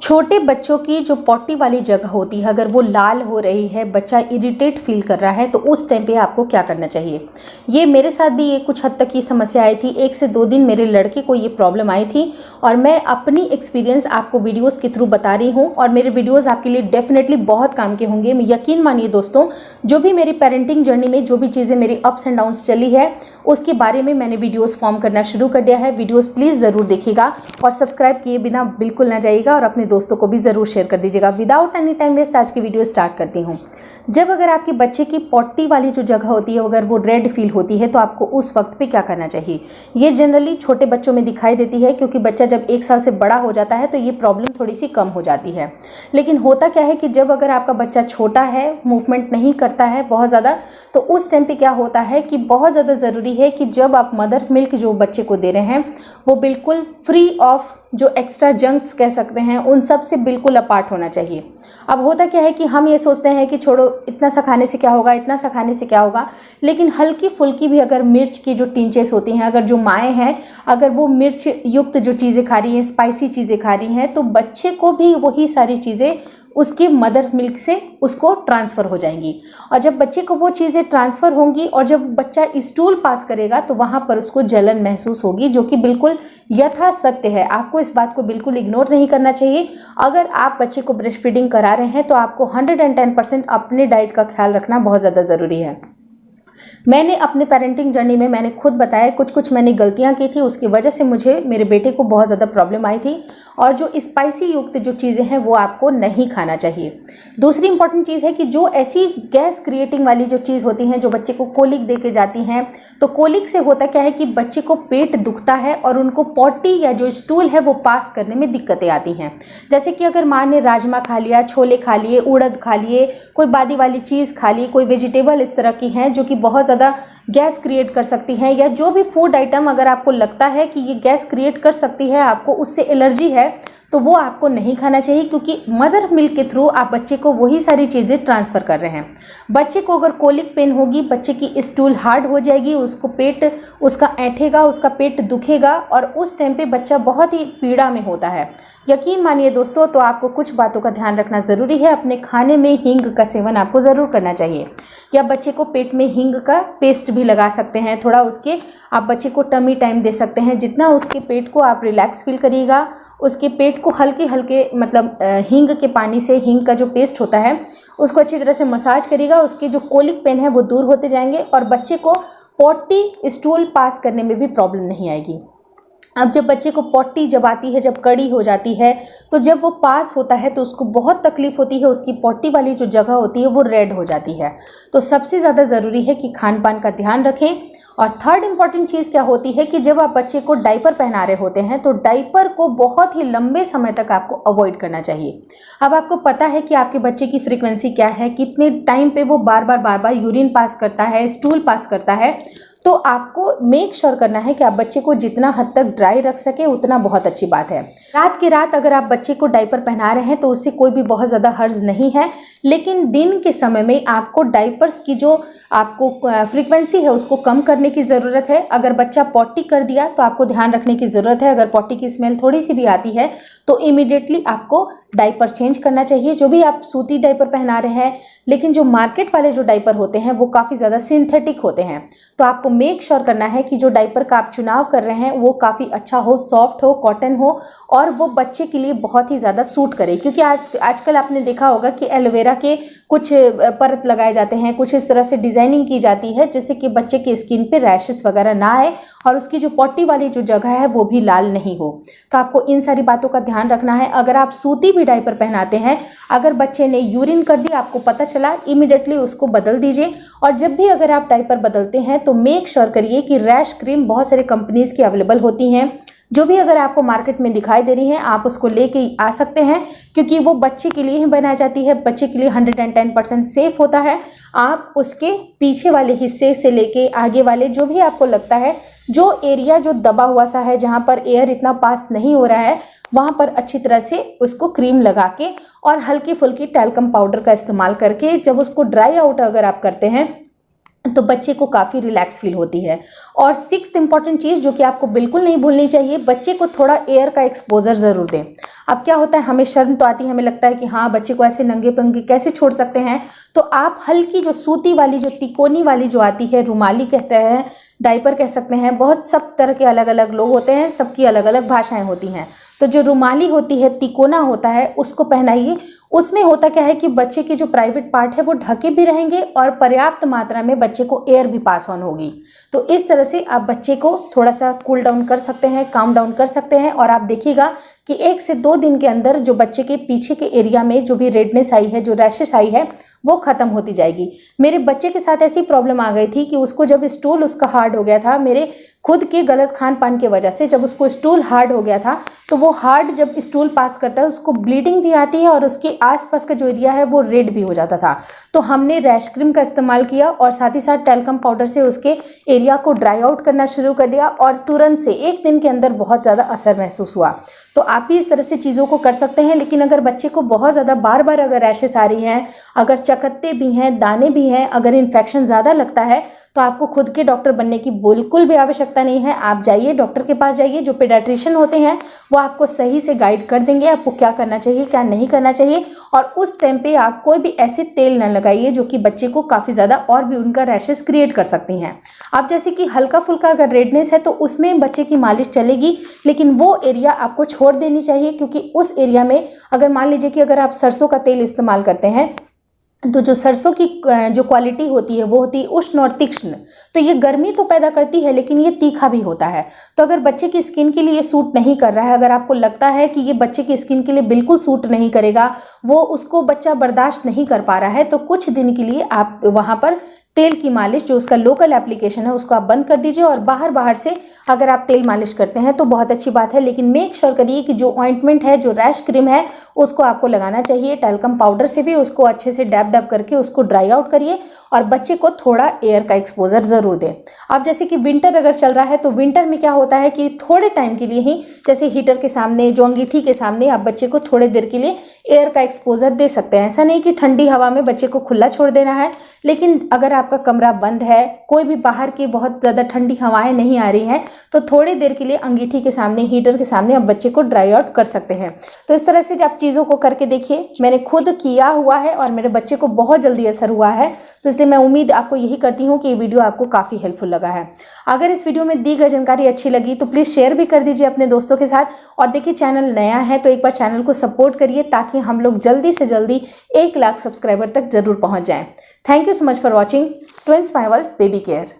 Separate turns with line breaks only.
छोटे बच्चों की जो पॉटी वाली जगह होती है, अगर वो लाल हो रही है, बच्चा इरिटेट फील कर रहा है, तो उस टाइम पे आपको क्या करना चाहिए। ये मेरे साथ भी ये कुछ हद तक की समस्या आई थी। 1 से 2 दिन मेरे लड़के को ये प्रॉब्लम आई थी और मैं अपनी एक्सपीरियंस आपको वीडियोस के थ्रू बता रही हूँ और मेरे वीडियोस आपके लिए डेफिनेटली बहुत काम के होंगे। यकीन मानिए दोस्तों, जो भी मेरी पेरेंटिंग जर्नी में जो भी चीज़ें मेरी अप्स एंड डाउन्स चली है उसके बारे में मैंने वीडियोस फॉर्म करना शुरू कर दिया है। वीडियोस प्लीज़ ज़रूर देखिएगा और सब्सक्राइब किए बिना बिल्कुल ना जाइएगा और अपने दोस्तों को भी ज़रूर शेयर कर दीजिएगा। विदाउट एनी टाइम वेस्ट आज की वीडियो स्टार्ट करती हूँ। जब अगर आपके बच्चे की पॉटी वाली जो जगह होती है अगर वो रेड फील होती है तो आपको उस वक्त पे क्या करना चाहिए। ये जनरली छोटे बच्चों में दिखाई देती है क्योंकि बच्चा जब 1 साल से बड़ा हो जाता है तो ये प्रॉब्लम थोड़ी सी कम हो जाती है। लेकिन होता क्या है कि जब अगर आपका बच्चा छोटा है, मूवमेंट नहीं करता है बहुत ज़्यादा, तो उस टाइम पे क्या होता है कि बहुत ज़्यादा ज़रूरी है कि जब आप मदर मिल्क जो बच्चे को दे रहे हैं वो बिल्कुल फ्री ऑफ जो एक्स्ट्रा जंक्स कह सकते हैं उन सब से बिल्कुल अपार्ट होना चाहिए। अब होता क्या है कि हम ये सोचते हैं कि छोड़ो, इतना सा खाने से क्या होगा, इतना सा खाने से क्या होगा, लेकिन हल्की फुल्की भी अगर मिर्च की जो टिंचेस होती हैं, अगर जो माएँ हैं अगर वो मिर्च युक्त जो चीज़ें खा रही हैं, स्पाइसी चीज़ें खा रही हैं, तो बच्चे को भी वही सारी चीज़ें उसके मदर मिल्क से उसको ट्रांसफ़र हो जाएंगी। और जब बच्चे को वो चीज़ें ट्रांसफ़र होंगी और जब बच्चा स्टूल पास करेगा तो वहाँ पर उसको जलन महसूस होगी, जो कि बिल्कुल यथा सत्य है। आपको इस बात को बिल्कुल इग्नोर नहीं करना चाहिए। अगर आप बच्चे को ब्रेस्ट फीडिंग करा रहे हैं तो आपको 110% अपने डाइट का ख्याल रखना बहुत ज़्यादा ज़रूरी है। मैंने अपने पेरेंटिंग जर्नी में मैंने खुद बताया कुछ मैंने गलतियां की थी, उसकी वजह से मुझे मेरे बेटे को बहुत ज़्यादा प्रॉब्लम आई थी। और जो स्पाइसी युक्त जो चीज़ें हैं वो आपको नहीं खाना चाहिए। दूसरी इंपॉर्टेंट चीज़ है कि जो ऐसी गैस क्रिएटिंग वाली जो चीज़ होती हैं जो बच्चे को कोलिक दे के जाती हैं, तो कोलिक से होता क्या है कि बच्चे को पेट दुखता है और उनको पॉटी या जो स्टूल है वो पास करने में दिक्कतें आती हैं। जैसे कि अगर माँ ने राजमा खा लिया, छोले खा लिए, उड़द खा लिए, कोई बादी वाली चीज़ खा ली, कोई वेजिटेबल इस तरह की हैं जो कि बहुत ज़्यादा गैस क्रिएट कर सकती है, या जो भी फूड आइटम अगर आपको लगता है कि ये गैस क्रिएट कर सकती है, आपको उससे एलर्जी है, तो वो आपको नहीं खाना चाहिए क्योंकि मदर मिल्क के थ्रू आप बच्चे को वही सारी चीज़ें ट्रांसफ़र कर रहे हैं। बच्चे को अगर कोलिक पेन होगी, बच्चे की स्टूल हार्ड हो जाएगी, उसको पेट उसका ऐंठेगा, उसका पेट दुखेगा और उस टाइम पे बच्चा बहुत ही पीड़ा में होता है। यकीन मानिए दोस्तों, तो आपको कुछ बातों का ध्यान रखना ज़रूरी है। अपने खाने में हींग का सेवन आपको ज़रूर करना चाहिए, या बच्चे को पेट में हींग का पेस्ट भी लगा सकते हैं। थोड़ा उसके आप बच्चे को टमी टाइम दे सकते हैं। जितना उसके पेट को आप रिलैक्स फील करिएगा, उसके पेट को हल्के हल्के मतलब हींग के पानी से, हींग का जो पेस्ट होता है उसको अच्छी तरह से मसाज करिएगा, उसके जो कोलिक पेन है वो दूर होते जाएंगे और बच्चे को पॉटी स्टूल पास करने में भी प्रॉब्लम नहीं आएगी। अब जब बच्चे को पॉटी जब आती है, जब कड़ी हो जाती है, तो जब वो पास होता है तो उसको बहुत तकलीफ होती है, उसकी पॉटी वाली जो जगह होती है वो रेड हो जाती है। तो सबसे ज़्यादा ज़रूरी है कि खान पान का ध्यान रखें। और थर्ड इम्पॉर्टेंट चीज़ क्या होती है कि जब आप बच्चे को डाइपर पहना रहे होते हैं तो डाइपर को बहुत ही लंबे समय तक आपको अवॉइड करना चाहिए। अब आपको पता है कि आपके बच्चे की फ्रीक्वेंसी क्या है, कितने टाइम पे वो बार बार यूरिन पास करता है, स्टूल पास करता है, तो आपको मेक श्योर करना है कि आप बच्चे को जितना हद तक ड्राई रख सके उतना बहुत अच्छी बात है। रात के रात अगर आप बच्चे को डाइपर पहना रहे हैं तो उससे कोई भी बहुत ज़्यादा हर्ज नहीं है, लेकिन दिन के समय में आपको डाइपर्स की जो आपको फ्रीक्वेंसी है उसको कम करने की ज़रूरत है। अगर बच्चा पॉटी कर दिया तो आपको ध्यान रखने की ज़रूरत है। अगर पॉटी की स्मेल थोड़ी सी भी आती है तो इमीडिएटली आपको डाइपर चेंज करना चाहिए। जो भी आप सूती डाइपर पहना रहे हैं, लेकिन जो मार्केट वाले जो डाइपर होते हैं वो काफ़ी ज़्यादा सिंथेटिक होते हैं, तो आपको मेक श्योर करना है कि जो डाइपर का आप चुनाव कर रहे हैं वो काफ़ी अच्छा हो, सॉफ्ट हो, कॉटन हो और वो बच्चे के लिए बहुत ही ज़्यादा सूट करे। क्योंकि आजकल आपने देखा होगा कि एलोवेरा के कुछ परत लगाए जाते हैं, कुछ इस तरह से डिज़ाइनिंग की जाती है जिससे कि बच्चे की स्किन पे रैशेस वगैरह ना आए और उसकी जो पॉटी वाली जो जगह है वो भी लाल नहीं हो। तो आपको इन सारी बातों का ध्यान रखना है। अगर आप सूती भी डाइपर पहनाते हैं, अगर बच्चे ने यूरिन कर दिया, आपको पता चला, इमीडिएटली उसको बदल दीजिए। और जब भी अगर आप डाइपर बदलते हैं तो मेक श्योर करिए कि रैश क्रीम बहुत सारे कंपनीज़ की अवेलेबल होती हैं। जो भी अगर आपको मार्केट में दिखाई दे रही हैं आप उसको लेके आ सकते हैं, क्योंकि वो बच्चे के लिए ही बनाई जाती है, बच्चे के लिए 110% सेफ होता है। आप उसके पीछे वाले हिस्से से लेके आगे वाले जो भी आपको लगता है, जो एरिया जो दबा हुआ सा है, जहाँ पर एयर इतना पास नहीं हो रहा है, वहाँ पर अच्छी तरह से उसको क्रीम लगा के और हल्की फुल्की टैल्कम पाउडर का इस्तेमाल करके जब उसको ड्राई आउट अगर आप करते हैं तो बच्चे को काफ़ी रिलैक्स फील होती है। और सिक्स्थ इंपॉर्टेंट चीज़ जो कि आपको बिल्कुल नहीं भूलनी चाहिए, बच्चे को थोड़ा एयर का एक्सपोजर ज़रूर दें। अब क्या होता है, हमें शर्म तो आती है, हमें लगता है कि हाँ बच्चे को ऐसे नंगे पंगे कैसे छोड़ सकते हैं, तो आप हल्की जो सूती वाली, जो तिकोनी वाली जो आती है, रुमाली कहते हैं, डायपर कह सकते हैं, बहुत सब तरह के अलग अलग लोग होते हैं, सबकी अलग अलग भाषाएं होती हैं। तो जो रुमाली होती है, तिकोना होता है, उसको पहनाइए। उसमें होता क्या है कि बच्चे के जो प्राइवेट पार्ट है वो ढके भी रहेंगे और पर्याप्त मात्रा में बच्चे को एयर भी पास ऑन होगी। तो इस तरह से आप बच्चे को थोड़ा सा कूल डाउन कर सकते हैं, काम डाउन कर सकते हैं। और आप देखिएगा कि 1 से 2 दिन के अंदर जो बच्चे के पीछे के एरिया में जो भी रेडनेस आई है, जो रैशेस आई है, वो खत्म होती जाएगी। मेरे बच्चे के साथ ऐसी प्रॉब्लम आ गई थी कि उसको जब स्टूल उसका हार्ड हो गया था, मेरे खुद के गलत खान पान की वजह से जब उसको स्टूल हार्ड हो गया था, तो वो हार्ड जब स्टूल पास करता है उसको ब्लीडिंग भी आती है और उसके आसपास का जो एरिया है वो रेड भी हो जाता था। तो हमने रैश क्रीम का इस्तेमाल किया और साथ ही साथ टैल्कम पाउडर से उसके एरिया को ड्राई आउट करना शुरू कर दिया और तुरंत से 1 दिन के अंदर बहुत ज़्यादा असर महसूस हुआ। तो आप भी इस तरह से चीज़ों को कर सकते हैं। लेकिन अगर बच्चे को बहुत ज़्यादा बार बार अगर रैशेस आ रही हैं, अगर चकत्ते भी हैं, दाने भी हैं, अगर इन्फेक्शन ज़्यादा लगता है, तो आपको खुद के डॉक्टर बनने की बिल्कुल भी आवश्यकता नहीं है। आप जाइए, डॉक्टर के पास जाइए, जो पेडियाट्रिशियन होते हैं वो आपको सही से गाइड कर देंगे आपको क्या करना चाहिए, क्या नहीं करना चाहिए। और उस टाइम पे आप कोई भी ऐसे तेल न लगाइए जो कि बच्चे को काफ़ी ज़्यादा और भी उनका रैशेस क्रिएट कर सकती हैं। अब जैसे कि हल्का फुल्का अगर रेडनेस है तो उसमें बच्चे की मालिश चलेगी, लेकिन वो एरिया आपको छोड़ देनी चाहिए, क्योंकि उस एरिया में अगर मान लीजिए कि अगर आप सरसों का तेल इस्तेमाल करते हैं तो जो सरसों की जो क्वालिटी होती है वो होती है उष्ण और तीक्ष्ण। तो ये गर्मी तो पैदा करती है लेकिन ये तीखा भी होता है। तो अगर बच्चे की स्किन के लिए ये सूट नहीं कर रहा है, अगर आपको लगता है कि ये बच्चे की स्किन के लिए बिल्कुल सूट नहीं करेगा, वो उसको बच्चा बर्दाश्त नहीं कर पा रहा है, तो कुछ दिन के लिए आप वहाँ पर तेल की मालिश, जो उसका लोकल एप्लीकेशन है, उसको आप बंद कर दीजिए। और बाहर से अगर आप तेल मालिश करते हैं तो बहुत अच्छी बात है, लेकिन मेक श्योर करिए कि जो ऑइंटमेंट है, जो रैश क्रीम है, उसको आपको लगाना चाहिए। टैल्कम पाउडर से भी उसको अच्छे से डैब डैब करके उसको ड्राई आउट करिए और बच्चे को थोड़ा एयर का एक्सपोजर ज़रूर दें। अब जैसे कि विंटर अगर चल रहा है तो विंटर में क्या होता है कि थोड़े टाइम के लिए ही, जैसे हीटर के सामने, जो अंगीठी के सामने, आप बच्चे को थोड़े देर के लिए एयर का एक्सपोजर दे सकते हैं। ऐसा नहीं कि ठंडी हवा में बच्चे को खुला छोड़ देना है, लेकिन अगर आपका कमरा बंद है, कोई भी बाहर की बहुत ज़्यादा ठंडी हवाएं नहीं आ रही हैं, तो थोड़ी देर के लिए अंगीठी के सामने, हीटर के सामने आप बच्चे को ड्राई आउट कर सकते हैं। तो इस तरह से आप चीज़ों को करके देखिए। मैंने खुद किया हुआ है और मेरे बच्चे को बहुत जल्दी असर हुआ है, तो इसलिए मैं उम्मीद आपको यही करती हूँ कि ये वीडियो आपको काफ़ी हेल्पफुल लगा है। अगर इस वीडियो में दी गई जानकारी अच्छी लगी तो प्लीज़ शेयर भी कर दीजिए अपने दोस्तों के साथ। और देखिए, चैनल नया है तो एक बार चैनल को सपोर्ट करिए ताकि हम लोग जल्दी से जल्दी 1 लाख सब्सक्राइबर तक जरूर पहुँच जाएँ। Thank you so much for watching twins my world baby care.